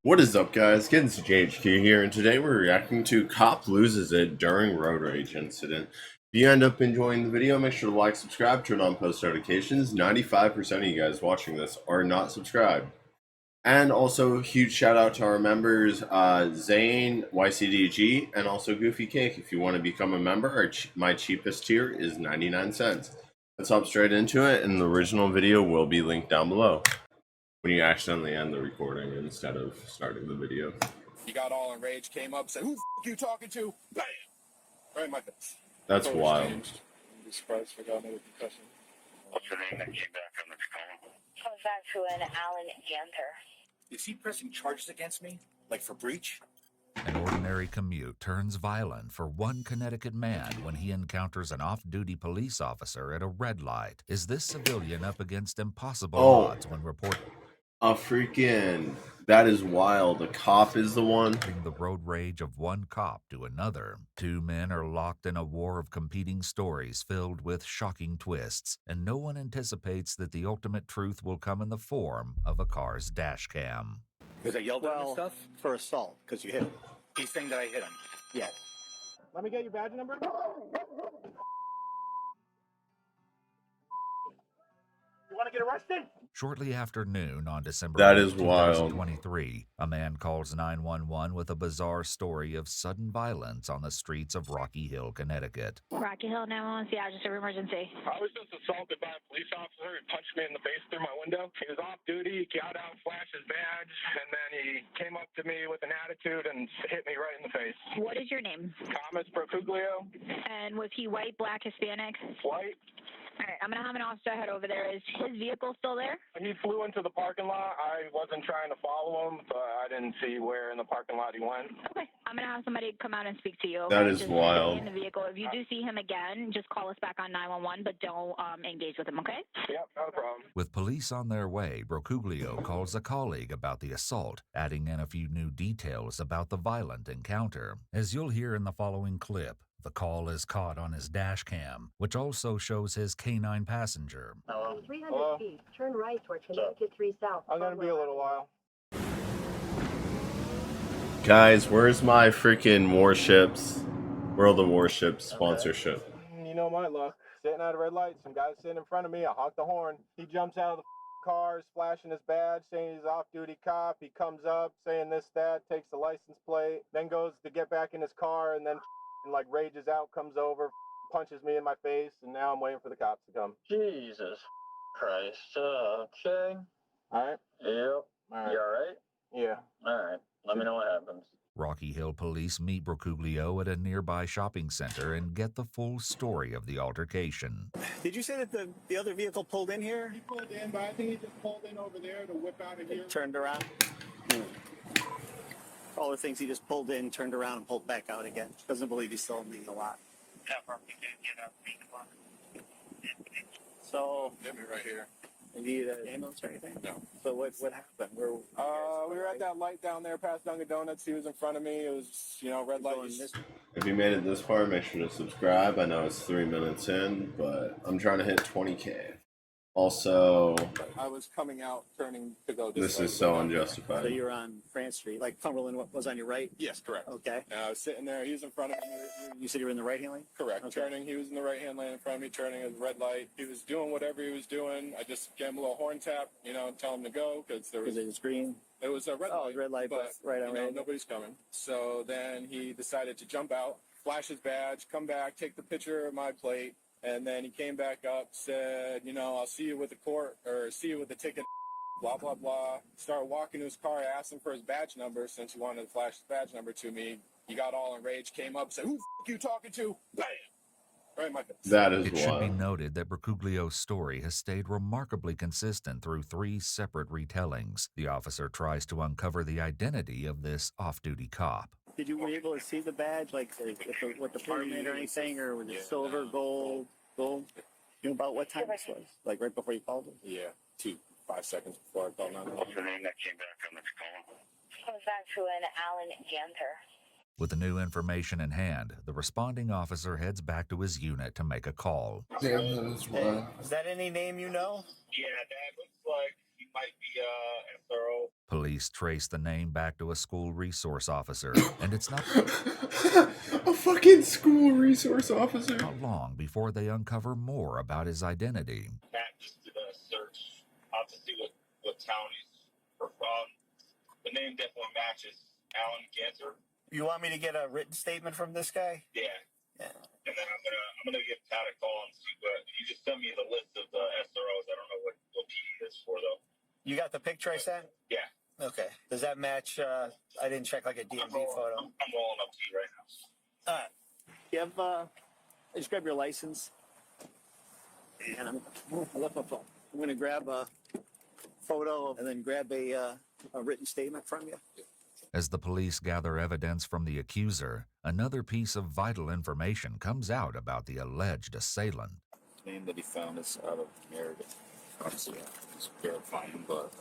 What is up, guys? Getting to JHQ here, and today we're reacting to Cop Loses It During Road Rage Incident. If you end up enjoying the video, make sure to like, subscribe, turn on post notifications. 95% of you guys watching this are not subscribed. And also, huge shout out to our members, Zane, YCDG, and also Goofy Cake. If you want to become a member, my cheapest tier is 99 cents. Let's hop straight into it, and the original video will be linked down below. When you accidentally end the recording instead of starting the video. He got all enraged, came up, said, "Who the f you talking to?" Bam! Right in my face. That's wild. Changed. I'm surprised I got another concussion. What's the name that came back on this call? Comes back to an Alan Ganter. Is he pressing charges against me? Like for breach? An ordinary commute turns violent for one Connecticut man when he encounters an off-duty police officer at a red light. Is this civilian up against impossible odds when reporting that is wild. The cop is the one. The road rage of one cop to another. Two men are locked in a war of competing stories filled with shocking twists, and no one anticipates that the ultimate truth will come in the form of a car's dash cam. Because I yelled at him and stuff? For assault, because you hit him. He's saying that I hit him. Yes. Let me get your badge number. You want to get arrested? Shortly after noon on December That 8, is wild. 2023, a man calls 911 with a bizarre story of sudden violence on the streets of Rocky Hill, Connecticut. Rocky Hill 911, yeah, just an emergency. I was just assaulted by a police officer. He punched me in the face through my window. He was off duty. He got out, flashed his badge, and then he came up to me with an attitude and hit me right in the face. What is your name? Thomas Procuglio. And was he white, black, Hispanic? White. All right, I'm going to have an officer head over there. Is his vehicle still there? He flew into the parking lot. I wasn't trying to follow him, but I didn't see where in the parking lot he went. Okay, I'm going to have somebody come out and speak to you. Okay? That is just wild. Stay in the vehicle. If you do see him again, just call us back on 911, but don't engage with him, okay? Yep, not a problem. With police on their way, Brocuglio calls a colleague about the assault, adding in a few new details about the violent encounter. As you'll hear in the following clip, the call is caught on his dash cam, which also shows his canine passenger. Hello? 300 feet, turn right toward Connecticut 3 South. I'm going to be a little while. Guys, where's my freaking Warships, World of Warships sponsorship? You know my luck. Sitting at a red light, some guy sitting in front of me, I honk the horn. He jumps out of the car, flashing his badge, saying he's off-duty cop. He comes up, saying this, that, takes the license plate, then goes to get back in his car, and then like rages out, comes over, punches me in my face, and now I'm waiting for the cops to come. Jesus Christ. Okay. All right? Yep. All right. You alright? Yeah. Alright. Let me know what happens. Rocky Hill police meet Brocuglio at a nearby shopping center and get the full story of the altercation. Did you say that the other vehicle pulled in here? He pulled in, but I think he just pulled in over there to whip out of here. Turned around? All the things he just pulled in, turned around, and pulled back out again. Doesn't believe he's still in the lot. So, Hit me right here. you need an ambulance or anything? No. So what happened? We were at that light down there past Dunkin' Donuts. He was in front of me. It was, red light. If you made it this far, make sure to subscribe. I know it's 3 minutes in, but I'm trying to hit 20K. Also, I was coming out, turning to go this way. is so unjustified. So you're on France Street, like Cumberland was on your right? Yes, correct. Okay. And I was sitting there. He was in front of me. You said you were in the right-hand lane? Correct. Okay. Turning, he was in the right-hand lane in front of me, turning at the red light. He was doing whatever he was doing. I just gave him a little horn tap, tell him to go because there was. Because it was green? It was a red light. Oh, red light, but right on red. Nobody's coming. So then he decided to jump out, flash his badge, come back, take the picture of my plate, and then he came back up, said, I'll see you with the court or see you with the ticket. Blah, blah, blah. Started walking to his car. I asked him for his badge number since he wanted to flash his badge number to me. He got all enraged, came up, said, "Who the f you talking to?" Bam! Right in my face. That is It should be wild. noted that Brocuglio's story has stayed remarkably consistent through 3 separate retellings. The officer tries to uncover the identity of this off-duty cop. Were you able to see the badge, like what department or anything, or was it silver, gold? You know about what time this was? Like right before you called him? Yeah, 5 seconds before I called 911. What's the name that came back on this call? Comes back to an Alan Ganter. With the new information in hand, the responding officer heads back to his unit to make a call. Is that any name you know? Yeah, that looks like he might be SRO. Police trace the name back to a school resource officer, and it's not A fucking school resource officer. not long before they uncover more about his identity. Matt just did a search to see what town he's from. The name definitely matches Alan Ganter. You want me to get a written statement from this guy? Yeah. Yeah. And then I'm gonna give Pat a call and see what he just sent me the list of the SROs. I don't know what P is for though. You got the picture I sent? Yeah. Okay. Does that match? I didn't check like a DMV photo. I'm rolling up to you right now. All right. You have, just grab your license. And I left my phone. I'm going to grab a photo and then grab a written statement from you. As the police gather evidence from the accuser, another piece of vital information comes out about the alleged assailant. The name that he found is out of Meredith. Obviously, he's verifying, but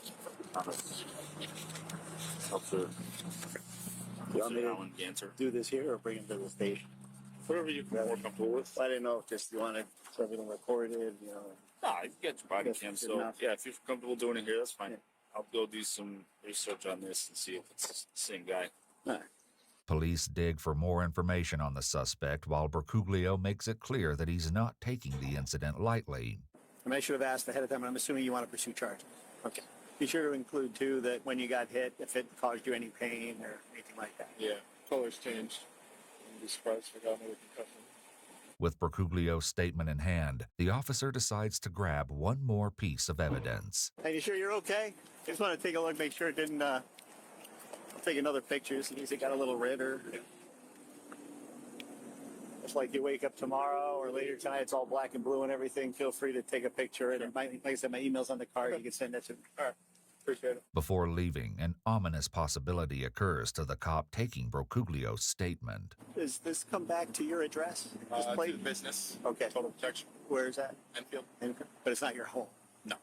Officer Alan Ganter. Do this here or bring him to the station? Whatever you feel more comfortable with. I didn't know if just you wanted everything recorded, you know. Nah, you get your body That's cam, good so enough. yeah, if you're comfortable doing it here, that's fine. Yeah. I'll go do some research on this and see if it's the same guy. All right. Police dig for more information on the suspect while Bercuglio makes it clear that he's not taking the incident lightly. I mean, I should have asked ahead of time, but I'm assuming you want to pursue charges. Okay. Be sure to include, too, that when you got hit, if it caused you any pain or anything like that. Yeah, colors changed. I'm be surprised if I got another concussion. With Bercuglio's statement in hand, the officer decides to grab one more piece of evidence. Hey, you sure you're okay? Just want to take a look, make sure it didn't, I'll take another picture in case it got a little red or... Just like you wake up tomorrow or later tonight, it's all black and blue and everything, feel free to take a picture. And like I said, my email's on the card. You can send that to me. All right, appreciate it. Before leaving, an ominous possibility occurs to the cop taking Bercuglio's statement. Does this come back to your address? This To plate? the business. Okay. Total protection. Where is that? Enfield. But it's not your home. No.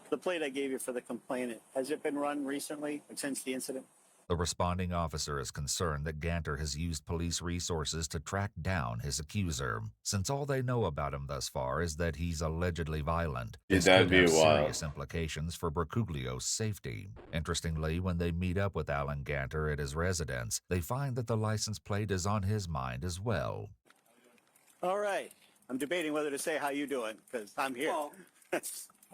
The plate I gave you for the complainant, has it been run recently, since the incident? The responding officer is concerned that Ganter has used police resources to track down his accuser. Since all they know about him thus far is that he's allegedly violent, this that'd could be have wild. serious implications for Bercuglio's safety. Interestingly, when they meet up with Alan Ganter at his residence, they find that the license plate is on his mind as well. All right. I'm debating whether to say how you doing, because I'm here. Well,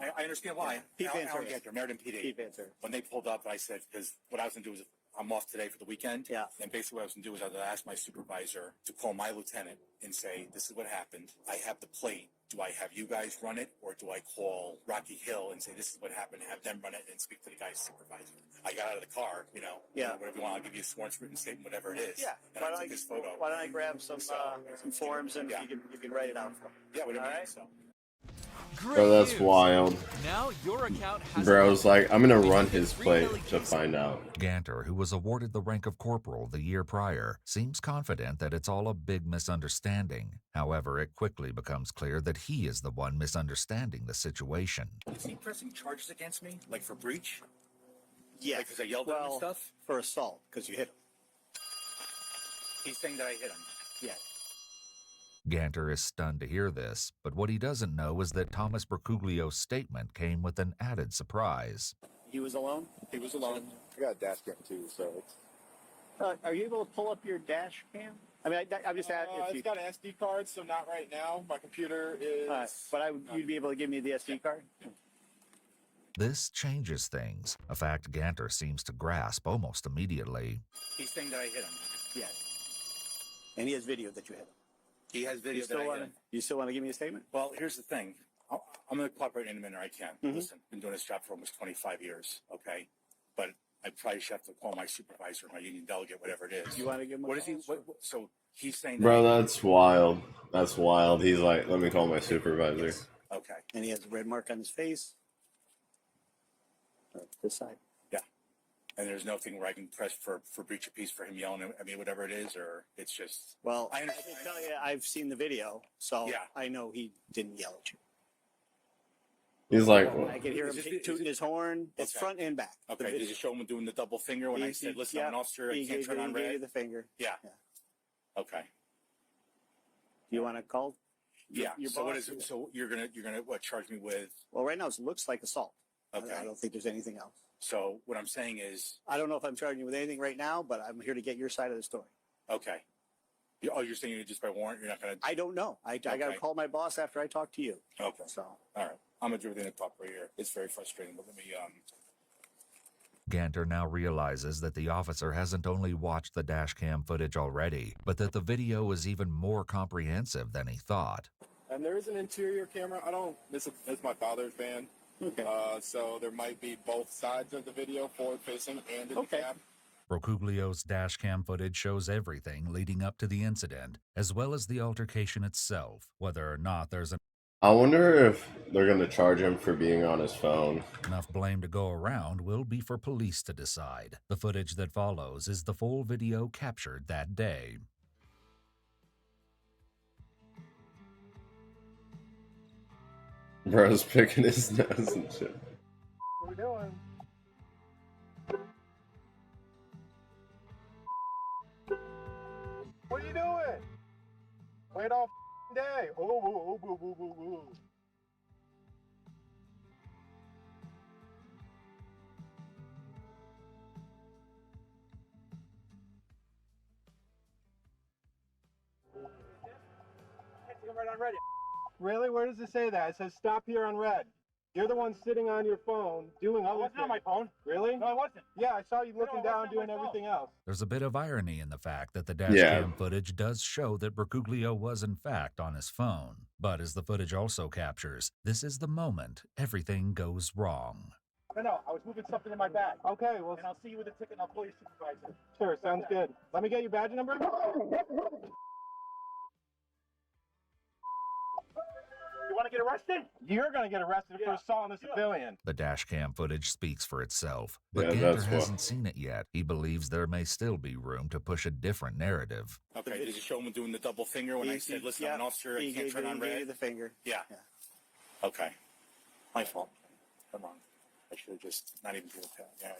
I understand why. Pete Alan Ganter. Ganter, Meriden PD. Keep answer. When they pulled up, I said, because what I was going to do was, I'm off today for the weekend. Yeah. And basically what I was going to do is I was going to ask my supervisor to call my lieutenant and say, this is what happened. I have the plate. Do I have you guys run it, or do I call Rocky Hill and say, this is what happened, have them run it and speak to the guy's supervisor? I got out of the car, you know. Yeah. Whatever you want, I'll give you a sworn written statement, whatever it is. Yeah. And I took his photo. Why don't I grab some forms and Yeah. you can write it out for me. Yeah, whatever All you right. need, so. Bro, that's wild. Now your account has Bro's like, I'm gonna run his plate to find out. Ganter, who was awarded the rank of corporal the year prior, seems confident that it's all a big misunderstanding. However, it quickly becomes clear that he is the one misunderstanding the situation. Is he pressing charges against me, like for breach? Yeah. Like, because I yelled at him and stuff? For assault, because you hit him. He's saying that I hit him. Yeah. Ganter is stunned to hear this, but what he doesn't know is that Thomas Bercuglio's statement came with an added surprise. He was alone? He was alone. I got a dash cam too, so it's... Are you able to pull up your dash cam? I mean, I'm just asking if you... It's got an SD card, so not right now. My computer is... but you'd be able to give me the SD card? This changes things, a fact Ganter seems to grasp almost immediately. He's saying that I hit him. Yeah. And he has video that you hit him. He has video that I hit him. You still want to give me a statement? Well, here's the thing. I'm going to cooperate in a manner I can. Listen, been doing this job for almost 25 years, okay? But I probably should have to call my supervisor, my union delegate, whatever it is. You want to give him a What is he? call? So he's saying that. Bro, that's wild. That's wild. He's like, let me call my supervisor. Okay. And he has a red mark on his face. This side. Yeah. And there's nothing where I can press for breach of peace for him yelling, I mean, whatever it is, or it's just... Well, I I can understand. tell you, I've seen the video, so Yeah. I know he didn't yell at you. He's like, well, I can hear him Is it- tooting his horn. It's Okay. front and back. The Okay, video. did you show him doing the double finger when I said, listen, I'm an officer, I He can't gave turn you- on he gave you red? the finger. Yeah. Yeah. Okay. You want to call? Yeah. Your So what boss? is it? So you're gonna what, charge me with... Well, right now it looks like assault. Okay. I don't think there's anything else. So what I'm saying is, I don't know if I'm charging you with anything right now, but I'm here to get your side of the story. okay. You're saying you're just by warrant? You're not going to? I don't know. I got to call my boss after I talk to you. Okay. So. All right. I'm going to do everything in the proper here. It's very frustrating, but let me, Ganter now realizes that the officer hasn't only watched the dash cam footage already, but that the video is even more comprehensive than he thought. And there is an interior camera. This is my father's van. Okay. So there might be both sides of the video, forward facing and in the cab. Brocuglio's dash cam footage shows everything leading up to the incident, as well as the altercation itself, whether or not there's I wonder if they're going to charge him for being on his phone. enough blame to go around will be for police to decide. The footage that follows is the full video captured that day. Bro's picking his nose and shit. What are we doing? What are you doing? Wait all day. Oh. Right on red. Really? Where does it say that? It says stop here on red. You're the one sitting on your phone doing other things. I wasn't on my phone. Really? No, I wasn't. Yeah, I saw you looking down doing everything else. There's a bit of irony in the fact that the dash cam footage does show that Brocuglio was in fact on his phone. But as the footage also captures, this is the moment everything goes wrong. No, I was moving something in my bag. Okay, well, and I'll see you with a ticket and I'll call your supervisor. Sure, sounds good. Let me get your badge number. You want to get arrested? You're going to get arrested for assault on a civilian. The dash cam footage speaks for itself, but Yeah, Ganter that's hasn't seen it yet. He believes there may still be room to push a different narrative. okay. Did you show him doing the double finger when I said, listen, I'm an officer, I can't turn on red? He gave you the finger. Yeah. Okay. My fault. I'm wrong. I should have just not even do that. Yeah,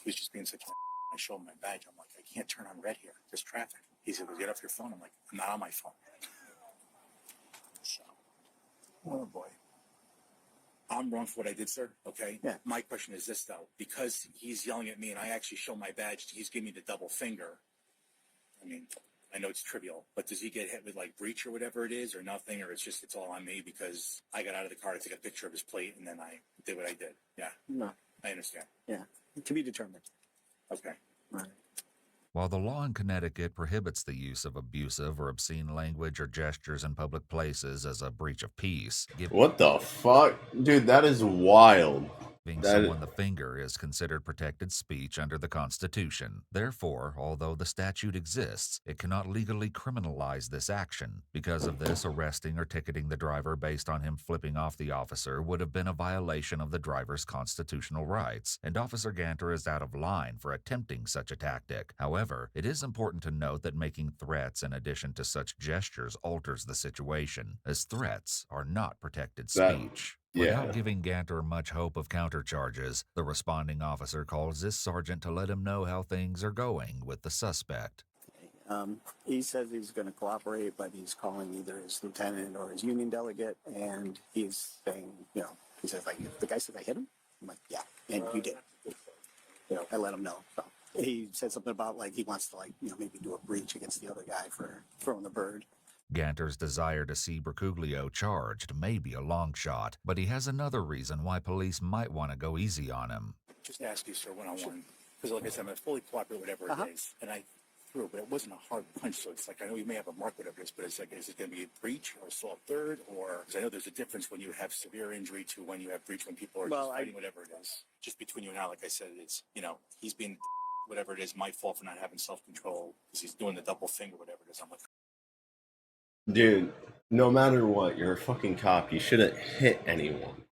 he was just being such a I show him my badge. I'm like, I can't turn on red here. There's traffic. He said, well, get off your phone. I'm like, I'm not on my phone. So, oh boy. I'm wrong for what I did, sir. Okay. Yeah. My question is this, though. Because he's yelling at me and I actually show my badge, he's giving me the double finger. I mean, I know it's trivial, but does he get hit with like breach or whatever it is or nothing? Or it's all on me because I got out of the car to take a picture of his plate and then I did what I did. Yeah. No. I understand. Yeah. To be determined. Okay. All right. While the law in Connecticut prohibits the use of abusive or obscene language or gestures in public places as a breach of peace, What the fuck? Dude, that is wild. giving someone the finger is considered protected speech under the Constitution. Therefore, although the statute exists, it cannot legally criminalize this action. Because of this, arresting or ticketing the driver based on him flipping off the officer would have been a violation of the driver's constitutional rights, and Officer Ganter is out of line for attempting such a tactic. However, it is important to note that making threats in addition to such gestures alters the situation, as threats are not protected speech. Without giving Ganter much hope of countercharges, the responding officer calls this sergeant to let him know how things are going with the suspect. He says he's going to cooperate, but he's calling either his lieutenant or his union delegate, and he's saying, he says, like, the guy says I hit him? I'm like, yeah, and you did. I let him know. So he said something about, like, he wants to, like, maybe do a breach against the other guy for throwing the bird. Ganter's desire to see Brocuglio charged may be a long shot, but he has another reason why police might want to go easy on him. Just ask you, sir, one-on-one. Because like I said, I'm going to fully cooperate whatever it is. And I threw, but it wasn't a hard punch. So it's like, I know you may have a mark, whatever it is, but it's like, is it going to be a breach or assault third? Or, because I know there's a difference when you have severe injury to when you have breach, when people are just fighting, whatever it is. Just between you and I, like I said, it's, he's being, whatever it is, my fault for not having self-control because he's doing the double finger, whatever it is. I'm like, dude, no matter what, you're a fucking cop. You shouldn't hit anyone.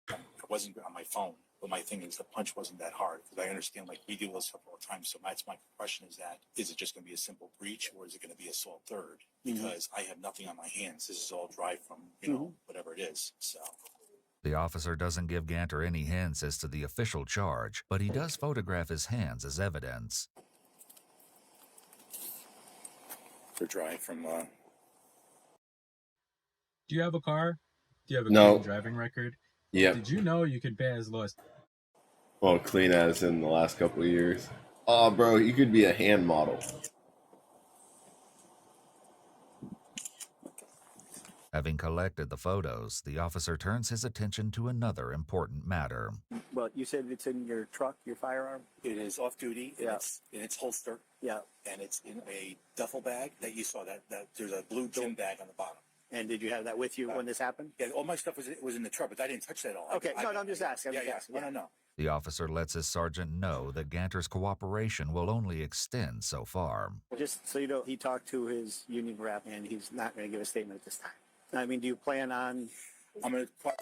I wasn't on my phone, but my thing is the punch wasn't that hard because I understand, like, we do this stuff all the time. So that's my question is it just going to be a simple breach or is it going to be assault third? Because I have nothing on my hands. This is all dry from, whatever it is. So. The officer doesn't give Ganter any hints as to the official charge, but he does photograph his hands as evidence. They're dry from, Do you have a car? Do you have a No. clean driving record? Yeah. Did you know you can pay as low as Well, clean as in the last couple of years. Oh, bro, you could be a hand model. Having collected the photos, the officer turns his attention to another important matter. Well, you said it's in your truck, your firearm? It is off duty, and Yeah. it's in its holster, Yeah. and it's in a duffel bag that you saw. That there's a blue gym bag on the bottom. And did you have that with you when this happened? Yeah, all my stuff was in the truck, but I didn't touch that all. Okay, no, I'm just asking. I'm just asking. No. The officer lets his sergeant know that Ganter's cooperation will only extend so far. Just so you know, he talked to his union rep, and he's not going to give a statement at this time. I mean, do you plan on? I'm going to.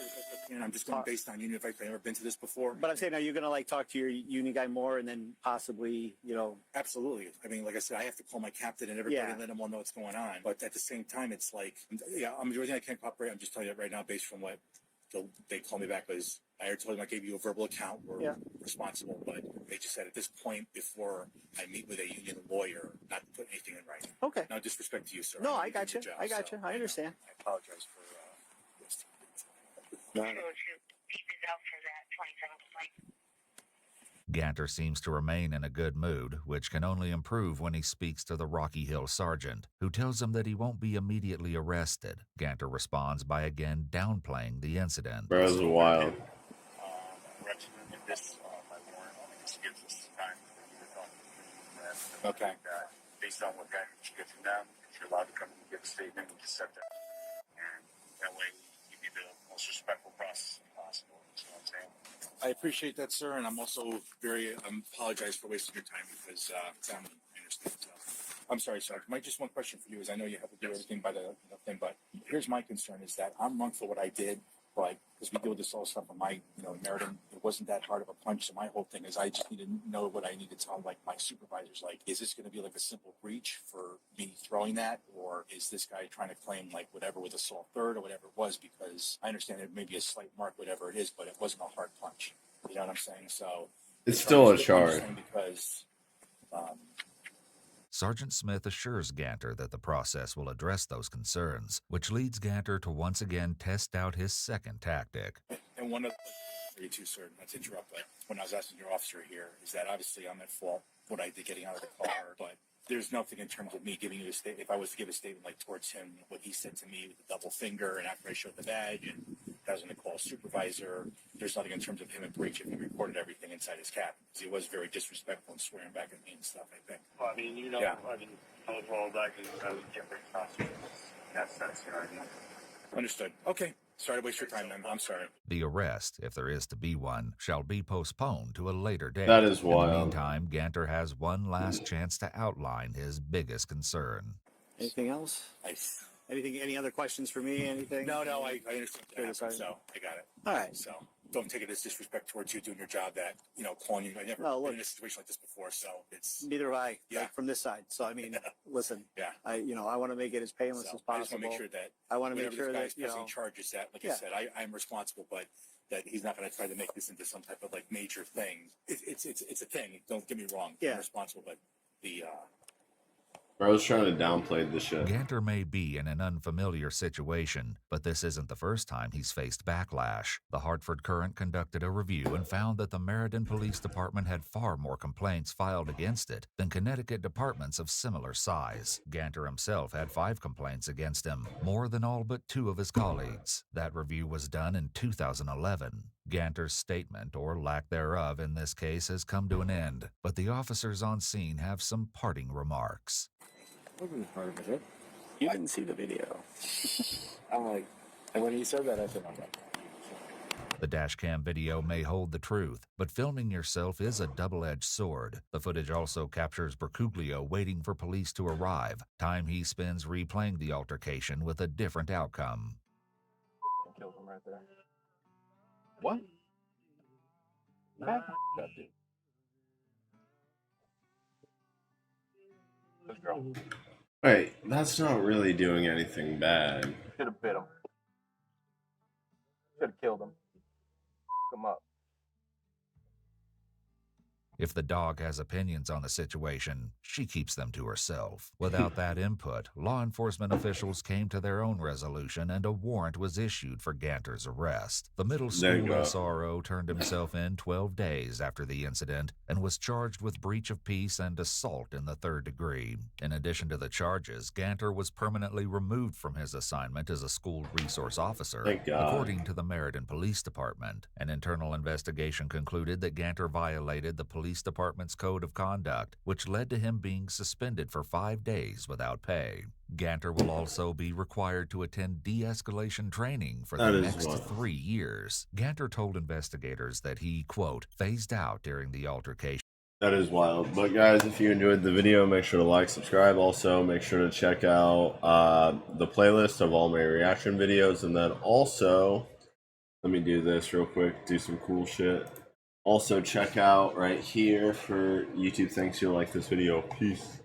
I'm just going based on union advice. I've never been to this before. But I'm saying, are you going to like talk to your union guy more, and then possibly, you know? Absolutely. I mean, like I said, I have to call my captain and everybody and let them all know what's going on. But at the same time, it's like, yeah, I'm doing everything I can cooperate. I'm just telling you right now, based from what they call me back, was I already told them I gave you a verbal account. We're responsible, but they just said at this point, before I meet with a union lawyer, not to put anything in writing. Okay. No disrespect to you, sir. No, I got you. I got you. I understand. I apologize for this. Ganter seems to remain in a good mood, which can only improve when he speaks to the Rocky Hill sergeant, who tells him that he won't be immediately arrested. Ganter responds by again downplaying the incident. Bro, this is wild. Okay. Based on what you get from them, if you're allowed to come and give a statement, we just set that. And that way, you be the most respectful process possible. You know what I'm saying? I appreciate that, sir, and I'm also apologize for wasting your time because I understand. So. I'm sorry, sir. Just one question for you is I know you have to do everything by the thing, but here's my concern is that I'm wrong for what I did, but because we deal with this all stuff on my, Meriden, it wasn't that hard of a punch. So my whole thing is I just need to know what I need to tell like my supervisors. Like, is this going to be like a simple breach for me throwing that, or is this guy trying to claim like whatever with assault third or whatever it was? Because I understand it may be a slight mark, whatever it is, but it wasn't a hard punch. You know what I'm saying? So it's still a charge. Because Sergeant Smith assures Ganter that the process will address those concerns, which leads Ganter to once again test out his second tactic. And one of for you too, sir, not to interrupt, but when I was asking your officer here, is that obviously I'm at fault what I did getting out of the car, but there's nothing in terms of me giving you a statement. If I was to give a statement like towards him, what he said to me with the double finger, and after I showed the badge, and I was going to call a supervisor, there's nothing in terms of him in breach if he recorded everything inside his cabin. Because he was very disrespectful and swearing back at me and stuff, I think. Well, I mean, I was rolled back and I would get very cautious in that sense, you know what I mean? Understood. Okay. Sorry to waste your time, man. I'm sorry. The arrest, if there is to be one, shall be postponed to a later date. That is wild. In the meantime, Ganter has one last chance to outline his biggest concern. Anything else? Any other questions for me? Anything? No, I understand that, so I got it. All right. So don't take it as disrespect towards you doing your job that, calling you. I never been in a situation like this before, so it's... Neither have I, Yeah. like, from this side. So, I mean, listen, Yeah. I want to make it as painless as possible. I just want to make sure that I want to make whatever sure this that, guy's pressing charges that, like I said, I'm responsible, but that he's not going to try to make this into some type of like major thing. It's a thing. Don't get me wrong. Yeah. I'm responsible, but the I was trying to downplay the shit. Ganter may be in an unfamiliar situation, but this isn't the first time he's faced backlash. The Hartford Courant conducted a review and found that the Meriden Police Department had far more complaints filed against it than Connecticut departments of similar size. Ganter himself had 5 complaints against him, more than all but 2 of his colleagues. That review was done in 2011. Ganter's statement, or lack thereof in this case, has come to an end, but the officers on scene have some parting remarks. Wasn't part of it. You didn't see the video. And when he said that, I said, I'm not. The dashcam video may hold the truth, but filming yourself is a double-edged sword. The footage also captures Bercuglio waiting for police to arrive, time he spends replaying the altercation with a different outcome. Killed him right there. What? That dude. This girl. Wait, that's not really doing anything bad. Should have bit him. Should have killed him. Come up. If the dog has opinions on the situation, she keeps them to herself. Without that input, law enforcement officials came to their own resolution and a warrant was issued for Ganter's arrest. The middle There you school go. SRO turned himself in 12 days after the incident and was charged with breach of peace and assault in the 3rd degree. In addition to the charges, Ganter was permanently removed from his assignment as a school resource officer. Thank God. According to the Meriden Police Department, an internal investigation concluded that Ganter violated the police department's code of conduct, which led to him being suspended for 5 days without pay. Ganter will also be required to attend de-escalation training for the next 3 years. Ganter told investigators that he, quote, phased out during the altercation. That is wild. But guys, if you enjoyed the video, make sure to like, subscribe. Also, make sure to check out the playlist of all my reaction videos. And then also, let me do this real quick, do some cool shit. Also, check out right here for YouTube. Thanks, you'll like this video. Peace.